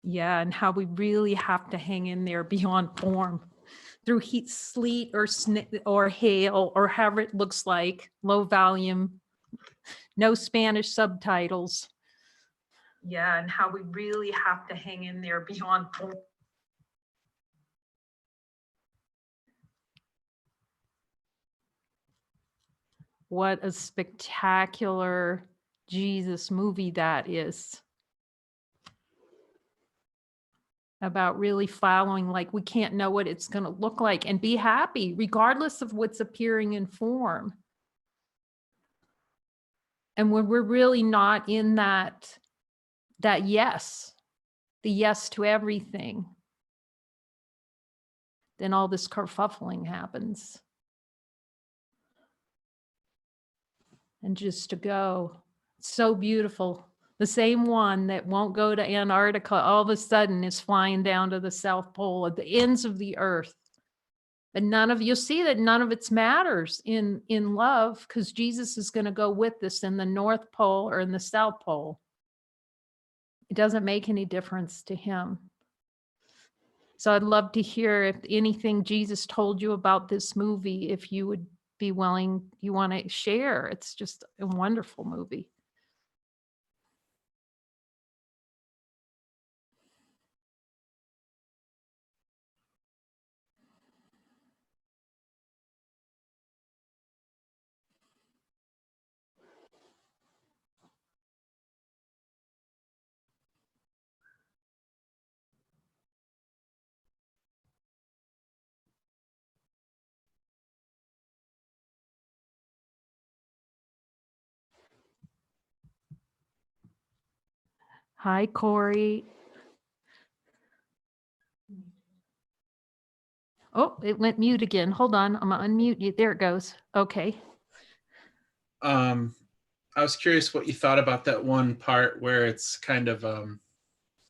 Yeah, and how we really have to hang in there beyond form through heat, sleet, or hail, or however it looks like, low volume, no Spanish subtitles. Yeah, and how we really have to hang in there beyond form. What a spectacular Jesus movie that is. About really following, like, we can't know what it's going to look like and be happy regardless of what's appearing in form. And when we're really not in that yes, the yes to everything, then all this kerfuffling happens. And just to go, so beautiful. The same one that won't go to Antarctica all of a sudden is flying down to the South Pole at the ends of the earth. But you'll see that none of it matters in love, because Jesus is going to go with us in the North Pole or in the South Pole. It doesn't make any difference to him. So I'd love to hear if anything Jesus told you about this movie, if you would be willing, you want to share. It's just a wonderful movie. Hi, Corey. Oh, it went mute again. Hold on. I'm going to unmute you. There it goes. Okay. I was curious what you thought about that one part where it's kind of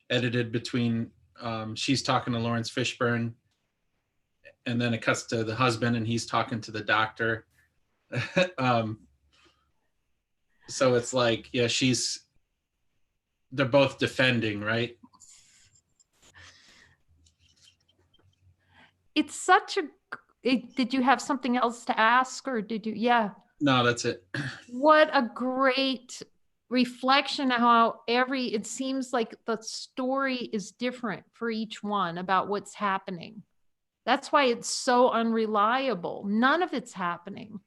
edited between she's talking to Lawrence Fishburne, and then it cuts to the husband and he's talking to the doctor. So it's like, yeah, they're both defending, right? It's such a, did you have something else to ask, or did you? Yeah. No, that's it. What a great reflection of how it seems like the story is different for each one about what's happening. That's why it's so unreliable. None of it's happening.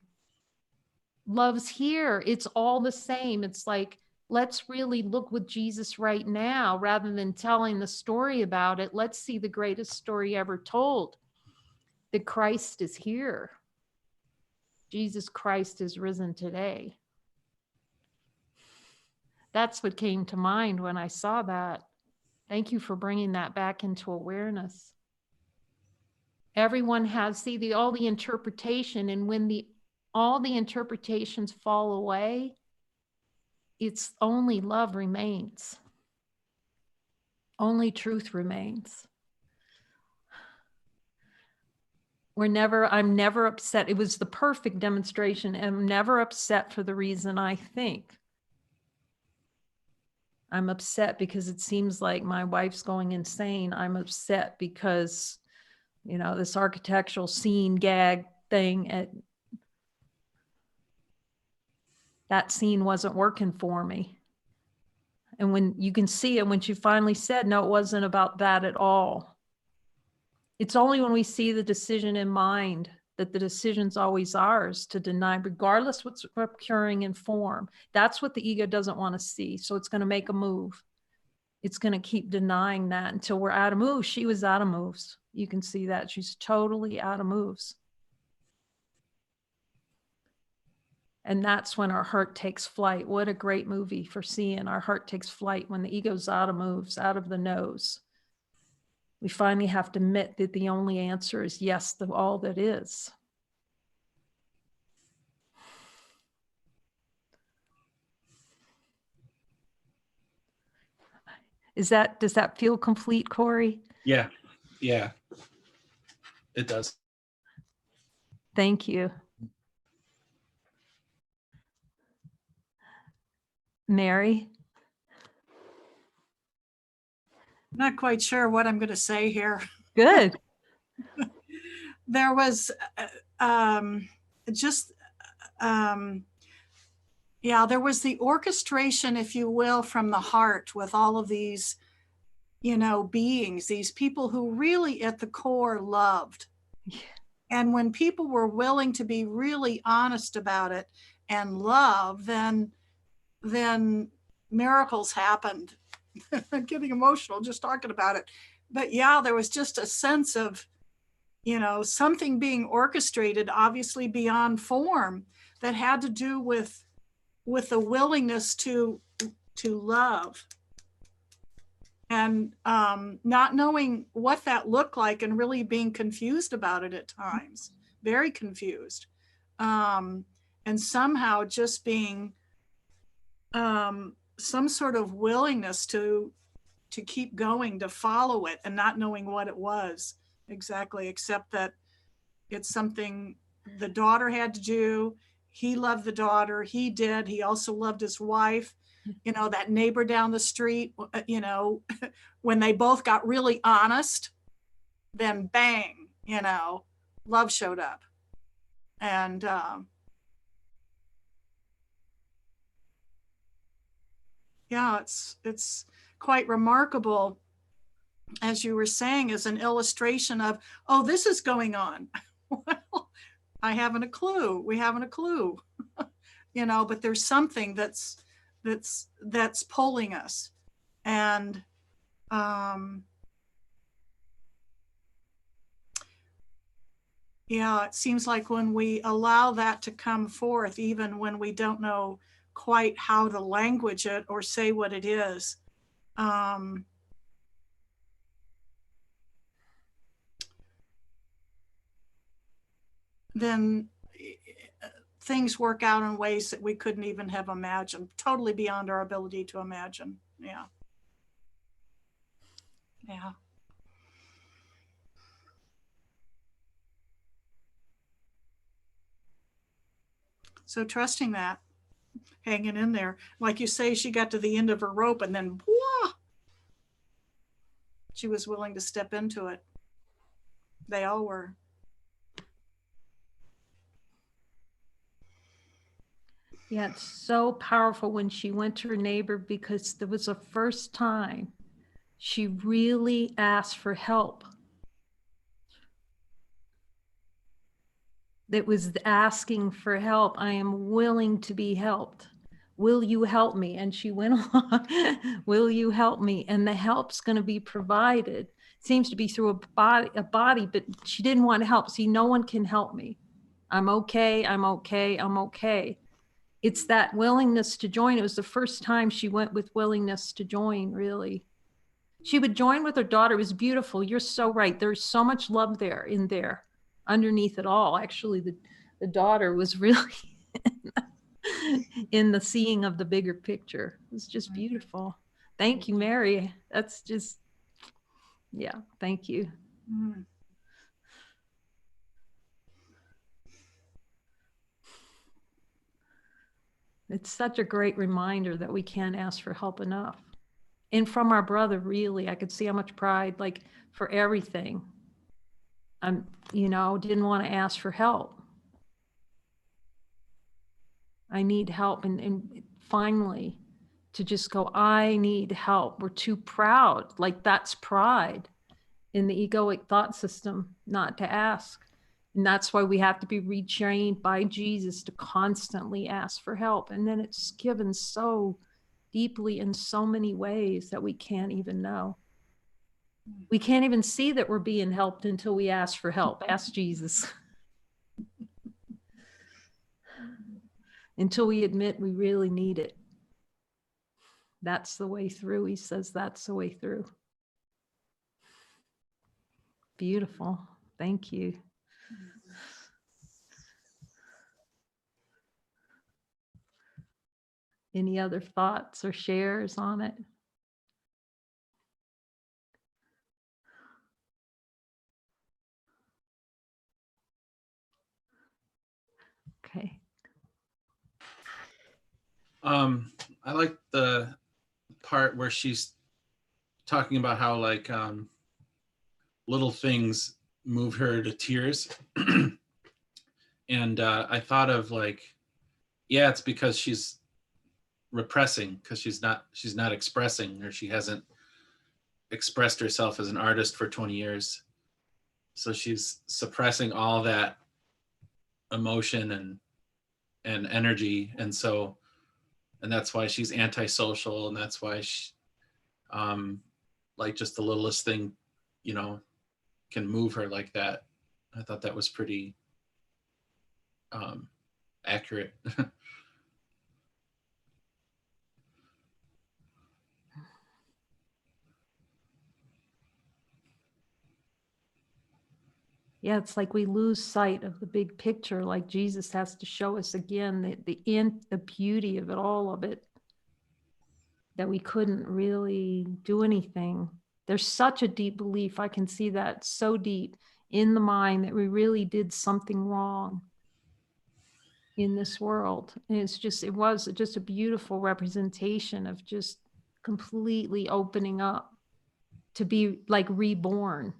Love's here. It's all the same. It's like, let's really look with Jesus right now rather than telling the story about it. Let's see the greatest story ever told, that Christ is here. Jesus Christ is risen today. That's what came to mind when I saw that. Thank you for bringing that back into awareness. Everyone has, all the interpretation, and when all the interpretations fall away, it's only love remains. Only truth remains. I'm never upset. It was the perfect demonstration. I'm never upset for the reason I think. I'm upset because it seems like my wife's going insane. I'm upset because, this architectural scene gag thing, that scene wasn't working for me. And when you can see it, when she finally said, no, it wasn't about that at all. It's only when we see the decision in mind that the decision's always ours to deny, regardless what's occurring in form. That's what the ego doesn't want to see. So it's going to make a move. It's going to keep denying that until we're out of moves. She was out of moves. You can see that. She's totally out of moves. And that's when our heart takes flight. What a great movie for seeing our heart takes flight when the ego's out of moves, out of the nose. We finally have to admit that the only answer is yes to all that is. Does that feel complete, Corey? Yeah, it does. Thank you. Mary? Not quite sure what I'm going to say here. Good. There was just, yeah, there was the orchestration, if you will, from the heart with all of these, you know, beings, these people who really at the core loved. Yeah. And when people were willing to be really honest about it and love, then miracles happened. I'm getting emotional just talking about it. But yeah, there was just a sense of, you know, something being orchestrated, obviously beyond form, that had to do with the willingness to love, and not knowing what that looked like, and really being confused about it at times, very confused, and somehow just being some sort of willingness to keep going, to follow it, and not knowing what it was exactly, except that it's something the daughter had to do. He loved the daughter. He did. He also loved his wife. You know, that neighbor down the street, you know, when they both got really honest, then bang, you know, love showed up. And yeah, it's quite remarkable, as you were saying, as an illustration of, oh, this is going on. Well, I haven't a clue. We haven't a clue. You know, but there's something that's pulling us. And yeah, it seems like when we allow that to come forth, even when we don't know quite how to language it or say what it is, then things work out in ways that we couldn't even have imagined, totally beyond our ability to imagine. Yeah. Yeah. So trusting that, hanging in there. Like you say, she got to the end of her rope and then whoa, she was willing to step into it. They all were. Yeah, it's so powerful when she went to her neighbor, because there was the first time she really asked for help. That was asking for help. I am willing to be helped. Will you help me? And she went along, will you help me? And the help's going to be provided. Seems to be through a body, but she didn't want to help. See, no one can help me. I'm okay. I'm okay. I'm okay. It's that willingness to join. It was the first time she went with willingness to join, really. She would join with her daughter. It was beautiful. You're so right. There's so much love there, underneath it all. Actually, the daughter was really in the seeing of the bigger picture. It was just beautiful. Thank you, Mary. That's just, yeah, thank you. Mm. It's such a great reminder that we can't ask for help enough. And from our brother, really, I could see how much pride, like for everything. You know, didn't want to ask for help. I need help. And finally, to just go, I need help. We're too proud. Like that's pride in the egoic thought system, not to ask. And that's why we have to be retrained by Jesus to constantly ask for help. And then it's given so deeply in so many ways that we can't even know. We can't even see that we're being helped until we ask for help. Ask Jesus. Until we admit we really need it. That's the way through. He says that's the way through. Beautiful. Thank you. Any other thoughts or shares on it? Okay. I like the part where she's talking about how like little things move her to tears. And I thought of like, yeah, it's because she's repressing, because she's not expressing, or she hasn't expressed herself as an artist for 20 years. So she's suppressing all that emotion and energy. And that's why she's antisocial. And that's why she, like just the littlest thing, you know, can move her like that. I thought that was pretty accurate. Yeah, it's like we lose sight of the big picture, like Jesus has to show us again the beauty of it, all of it, that we couldn't really do anything. There's such a deep belief. I can see that so deep in the mind that we really did something wrong in this world. And it was just a beautiful representation of just completely opening up to be like reborn,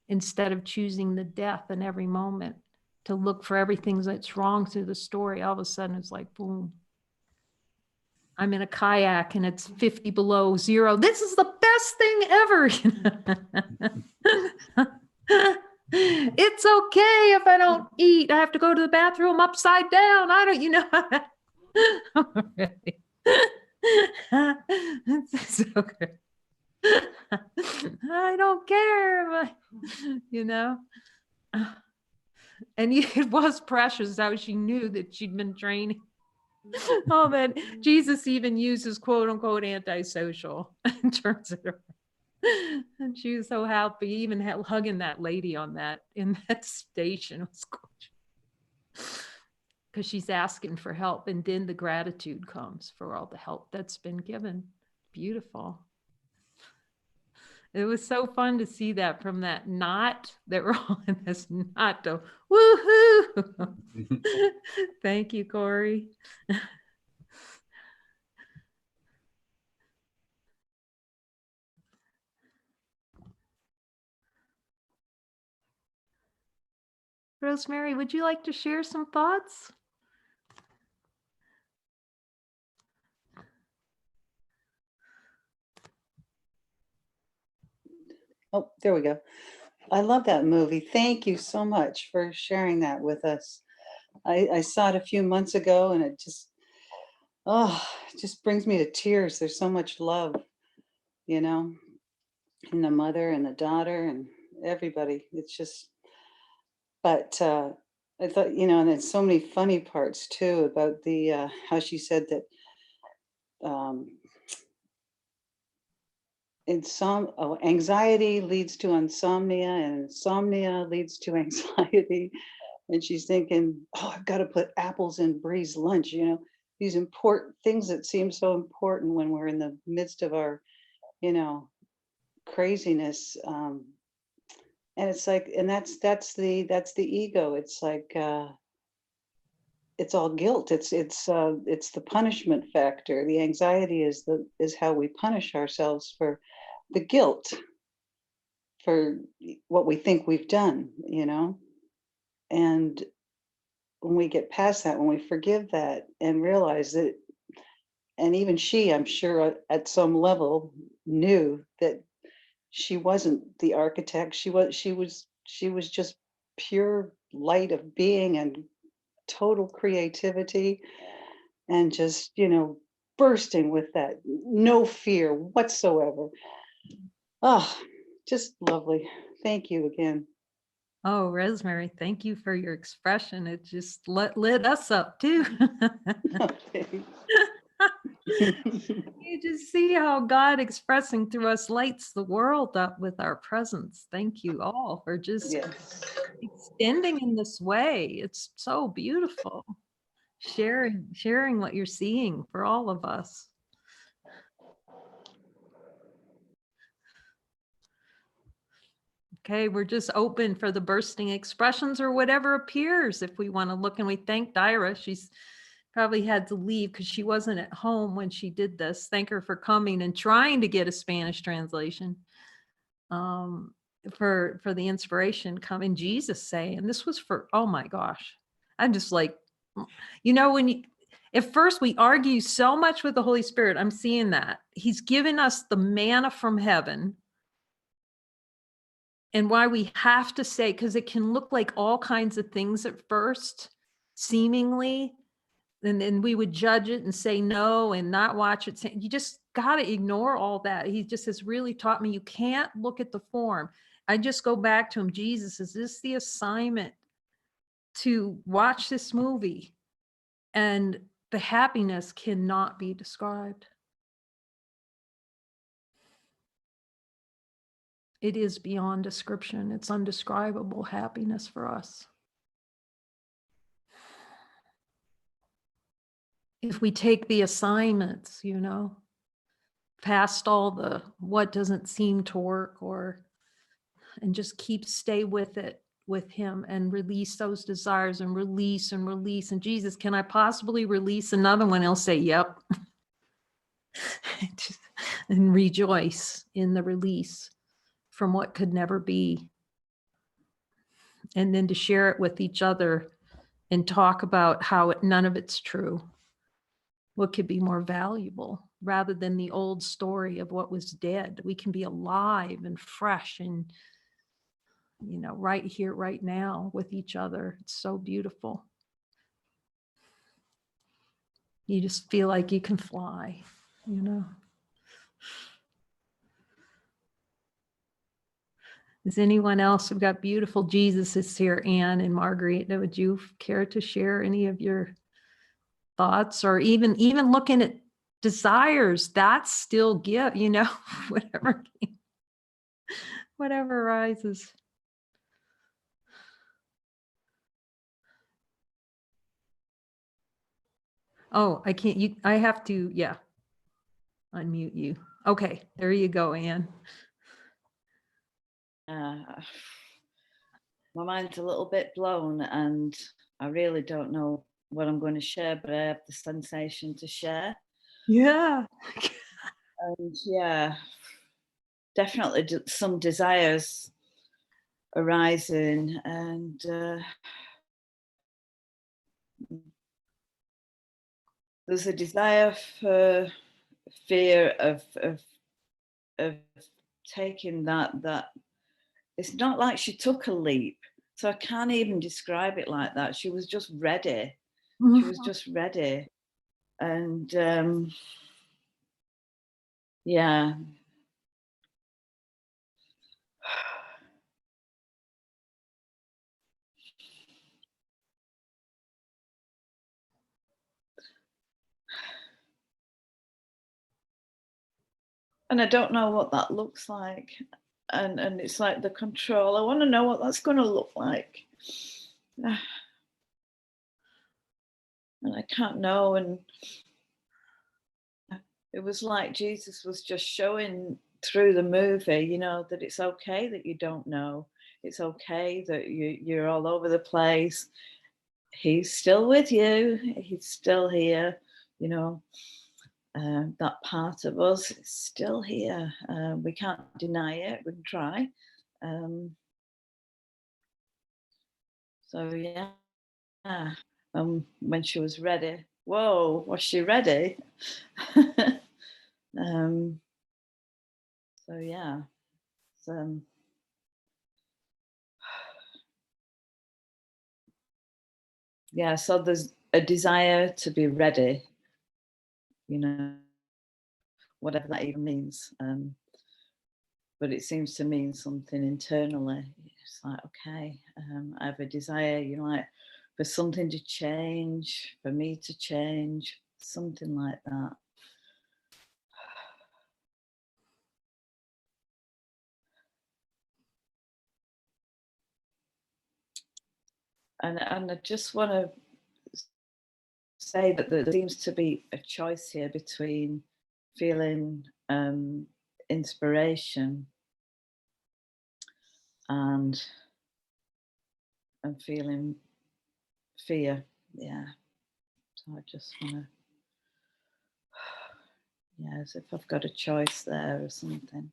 instead of choosing the death in every moment, to look for everything that's wrong through the story. All of a sudden it's like, boom, I'm in a kayak and it's 50 below zero. This is the best thing ever. It's okay if I don't eat. I have to go to the bathroom upside down. I don't, you know. It's so good. I don't care, you know. And it was precious how she knew that she'd been training. Oh, man, Jesus even uses quote unquote antisocial in terms of her. And she was so happy, even hugging that lady on that in that station. It was gorgeous. Because she's asking for help, and then the gratitude comes for all the help that's been given. Beautiful. It was so fun to see that from that knot that we're all in this knot to woohoo. Thank you, Corey. Rosemary, would you like to share some thoughts? Oh, there we go. I love that movie. Thank you so much for sharing that with us. I saw it a few months ago and it just brings me to tears. There's so much love, you know, in the mother and the daughter and everybody. It's just, but I thought, you know, and there's so many funny parts too about the how she said that anxiety leads to insomnia and insomnia leads to anxiety. And she's thinking, oh, I've got to put apples in Bree's lunch, you know, these important things that seem so important when we're in the midst of our, you know, craziness. And it's like, and that's the ego. It's like it's all guilt. It's the punishment factor. The anxiety is how we punish ourselves for the guilt, for what we think we've done, you know. And when we get past that, when we forgive that and realize that, and even she, I'm sure at some level knew that she wasn't the architect. She was just pure light of being and total creativity, and just, you know, bursting with that, no fear whatsoever. Oh, just lovely. Thank you again. Oh, Rosemary, thank you for your expression. It just lit us up too. You just see how God expressing through us lights the world up with our presence. Thank you all for just Yes. extending in this way. It's so beautiful. Sharing what you're seeing for all of us. Okay, we're just open for the bursting expressions or whatever appears if we want to look. And we thank Dyra. She's probably had to leave because she wasn't at home when she did this. Thank her for coming and trying to get a Spanish translation for the inspiration coming. Jesus saying, this was for, oh my gosh. I'm just like, when you, at first we argue so much with the Holy Spirit. I'm seeing that he's given us the manna from heaven. And why we have to say, because it can look like all kinds of things at first, seemingly, and then we would judge it and say no and not watch it. You just got to ignore all that. He just has really taught me you can't look at the form. I just go back to him. Jesus, is this the assignment to watch this movie? And the happiness cannot be described. It is beyond description. It's undescribable happiness for us. If we take the assignments, past all the what doesn't seem to work, and just stay with it, with him, and release those desires and release. And Jesus, can I possibly release another one? He'll say, yep. And rejoice in the release from what could never be. And then to share it with each other and talk about how none of it's true. What could be more valuable rather than the old story of what was dead? We can be alive and fresh and, right here, right now with each other. It's so beautiful. You just feel like you can fly, Is anyone else? We've got beautiful Jesuses here, Anne and Marguerite. Would you care to share any of your thoughts, or even looking at desires? That's still give, whatever arises. Oh, I can't, I have to, unmute you. Okay, there you go, Anne. My mind's a little bit blown and I really don't know what I'm going to share, but I have the sensation to share. Yeah. And definitely some desires arising, and there's a desire for fear of taking that it's not like she took a leap, so I can't even describe it like that. She was just ready. She was just ready. And yeah. And I don't know what that looks like. And it's like the control. I want to know what that's going to look like. And I can't know. And it was like Jesus was just showing through the movie, that it's okay that you don't know. It's okay that you're all over the place. He's still with you. He's still here, that part of us is still here. We can't deny it. We can try. So yeah. When she was ready, whoa, was she ready? So yeah. Yeah, so there's a desire to be ready, whatever that even means. But it seems to mean something internally. It's like, okay, I have a desire, for something to change, for me to change, something like that. And I just want to say that there seems to be a choice here between feeling inspiration and feeling fear. Yeah. So I just want to, yeah, as if I've got a choice there or something.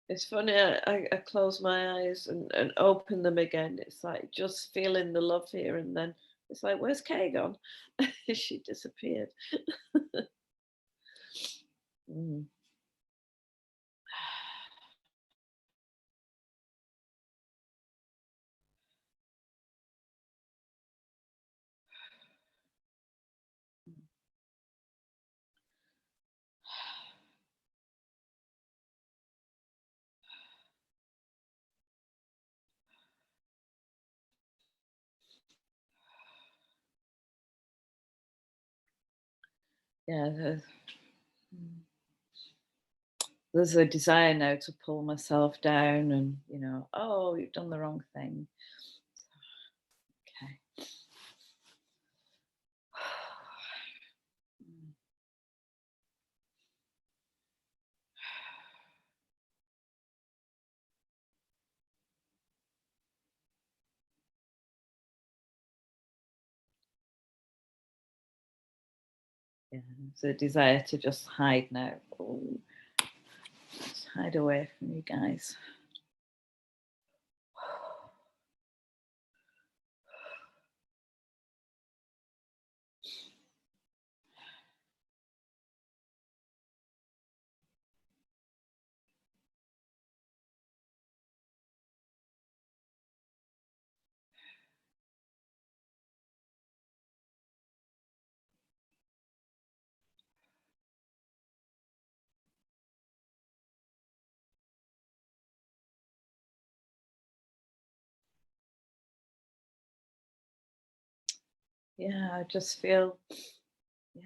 It's funny, I close my eyes and open them again. It's like just feeling the love here, and then it's like, where's Kay gone? She disappeared. Mm. Yeah, there's a desire now to pull myself down and, you know, oh, you've done the wrong thing. Okay. Yeah, there's a desire to just hide now. Oh, just hide away from you guys. Yeah, I just feel, yeah,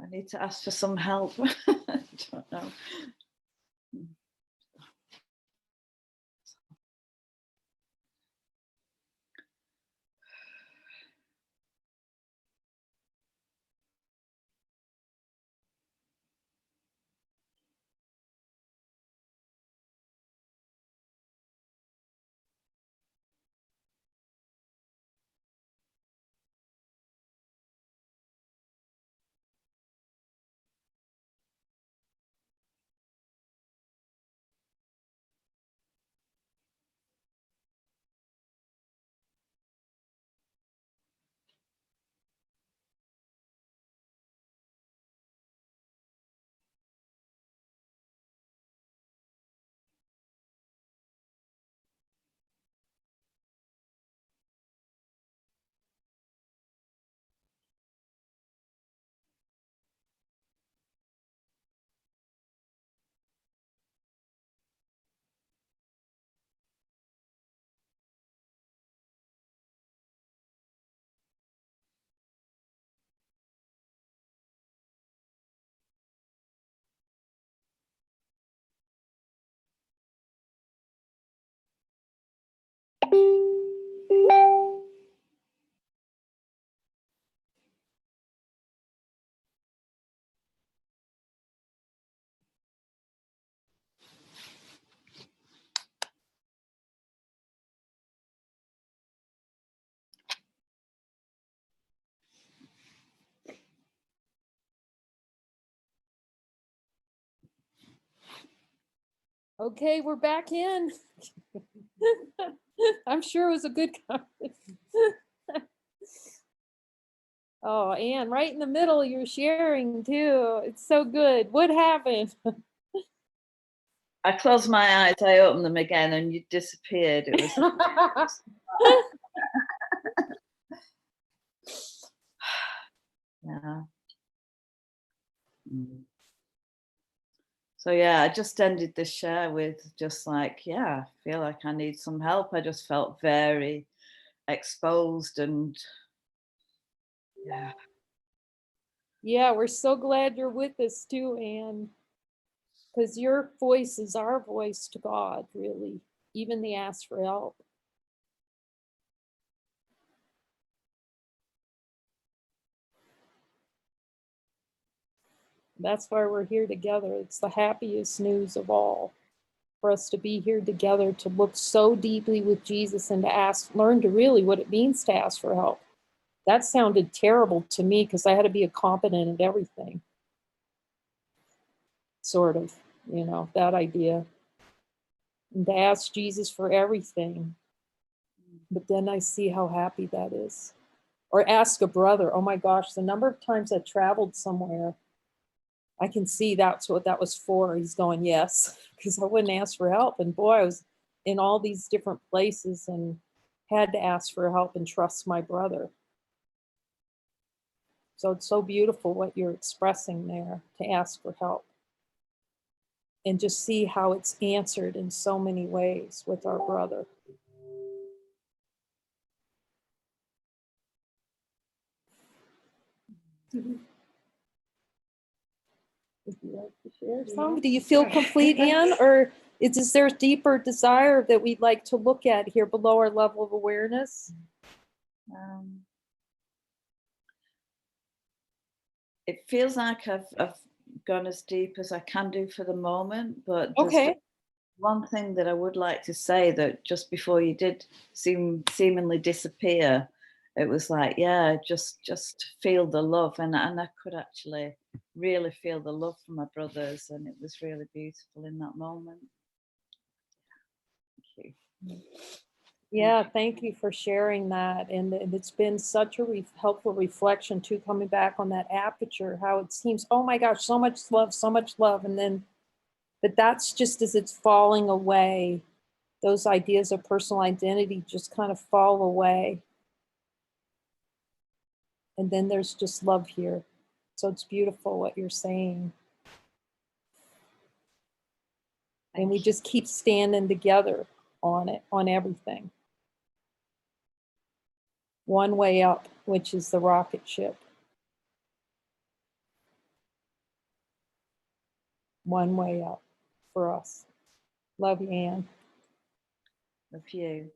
I need to ask for some help. I don't know. Okay, we're back in. I'm sure it was a good conversation. Oh, Anne, right in the middle, you're sharing too. It's so good. What happened? I closed my eyes, I opened them again, and you disappeared. It was yeah. Mm. So yeah, I just ended the share with just like, yeah, I feel like I need some help. I just felt very exposed and yeah. Yeah, we're so glad you're with us too, Anne, because your voice is our voice to God, really, even the ask for help. That's why we're here together. It's the happiest news of all for us to be here together, to look so deeply with Jesus and to ask, learn to really what it means to ask for help. That sounded terrible to me because I had to be a competent at everything. Sort of, that idea. And to ask Jesus for everything. But then I see how happy that is. Or ask a brother. Oh my gosh, the number of times I traveled somewhere, I can see that's what that was for. He's going, yes, because I wouldn't ask for help. And boy, I was in all these different places and had to ask for help and trust my brother. So it's so beautiful what you're expressing there, to ask for help. And just see how it's answered in so many ways with our brother. Would you like to share some? Do you feel complete, Anne? Or is there a deeper desire that we'd like to look at here below our level of awareness? It feels like I've gone as deep as I can do for the moment, but there's Okay. one thing that I would like to say, that just before you did seemingly disappear, it was like, yeah, just feel the love, and I could actually really feel the love for my brothers, and it was really beautiful in that moment. Thank you. Yeah, thank you for sharing that. And it's been such a helpful reflection too, coming back on that aperture, how it seems, oh my gosh, so much love. And then, but that's just as it's falling away, those ideas of personal identity just kind of fall away. And then there's just love here. So it's beautiful what you're saying. And we just keep standing together on it, on everything. One way up, which is the rocket ship. One way up for us. Love you, Anne. Love you.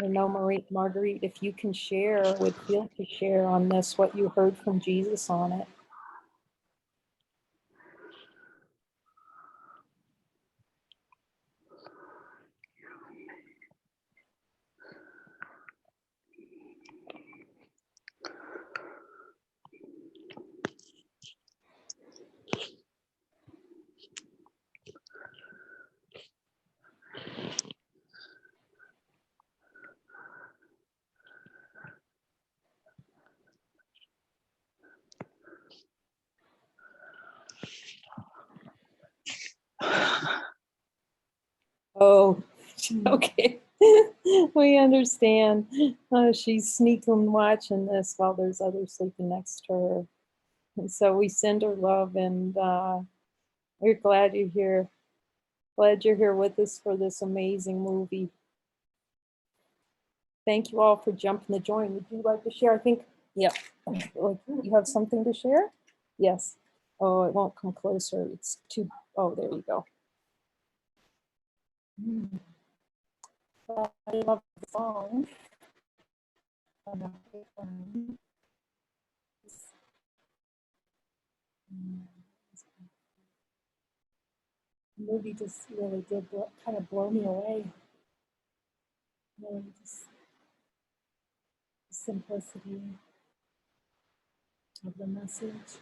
I know, Marguerite, if you can share, would feel to share on this, what you heard from Jesus on it. Oh, okay. We understand. She's sneaking watching this while there's others sleeping next to her. And so we send her love, and we're glad you're here. Glad you're here with us for this amazing movie. Thank you all for jumping to join. Would you like to share? I think, yeah. You have something to share? Yes. Oh, it won't come closer. It's too, oh, there you go. I love the song. The movie just really did kind of blow me away. Yeah. really just the simplicity of the message.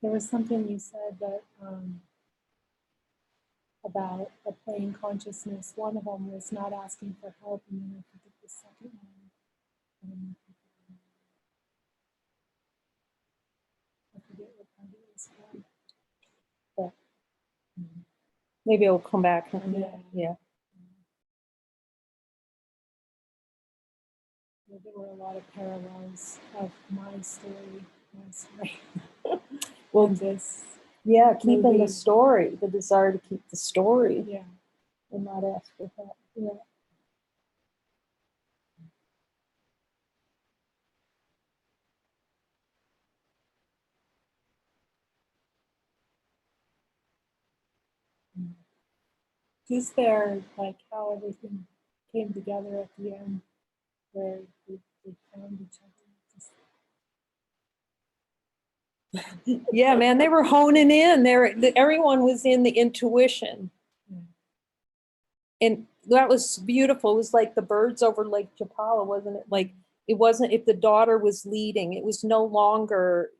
There was something you said that about the plane consciousness. One of them was not asking for help, and then I forget the second one. I don't know if you can- I forget what part it was from. But Maybe it'll come back. Yeah. Yeah. there were a lot of parallels of my story last night. Well, and this, yeah, keeping movie. the story, the desire to keep the story yeah. and not ask for help. Yeah. Just there, like how everything came together at the end, where they found each other. Just, Yeah, man, they were honing in there. Everyone was in the intuition. Yeah. And that was beautiful. It was like the birds over Lake Chapala, wasn't it? Like, it wasn't if the daughter was leading, it was no longer,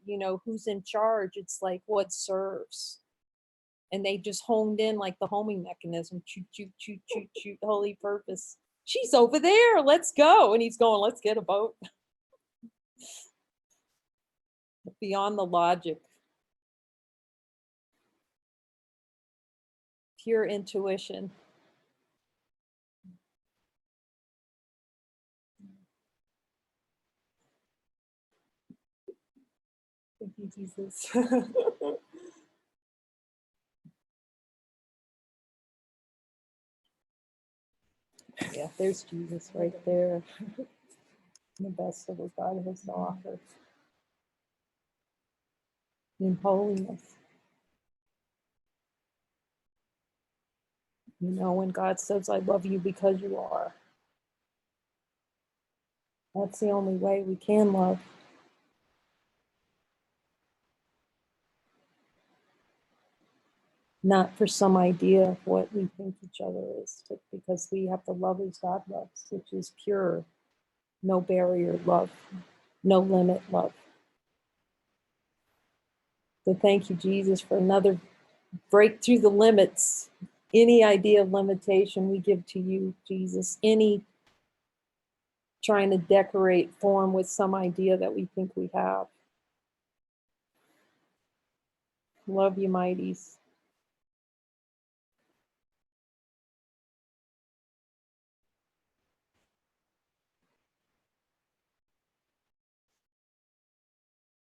who's in charge. It's like what serves. And they just honed in like the homing mechanism. Shoot, shoot, shoot, shoot, shoot, holy purpose. She's over there. Let's go. And he's going, let's get a boat. Beyond the logic. Pure intuition. thank you, Jesus. Yeah, there's Jesus right there. The best of what God has to offer. In holiness. When God says, I love you because you are. That's the only way we can love. Not for some idea of what we think each other is, but because we have to love as God loves, which is pure, no barrier love, no limit love. So thank you, Jesus, for another break through the limits. Any idea of limitation we give to you, Jesus. Any trying to decorate form with some idea that we think we have. Love you, mighties.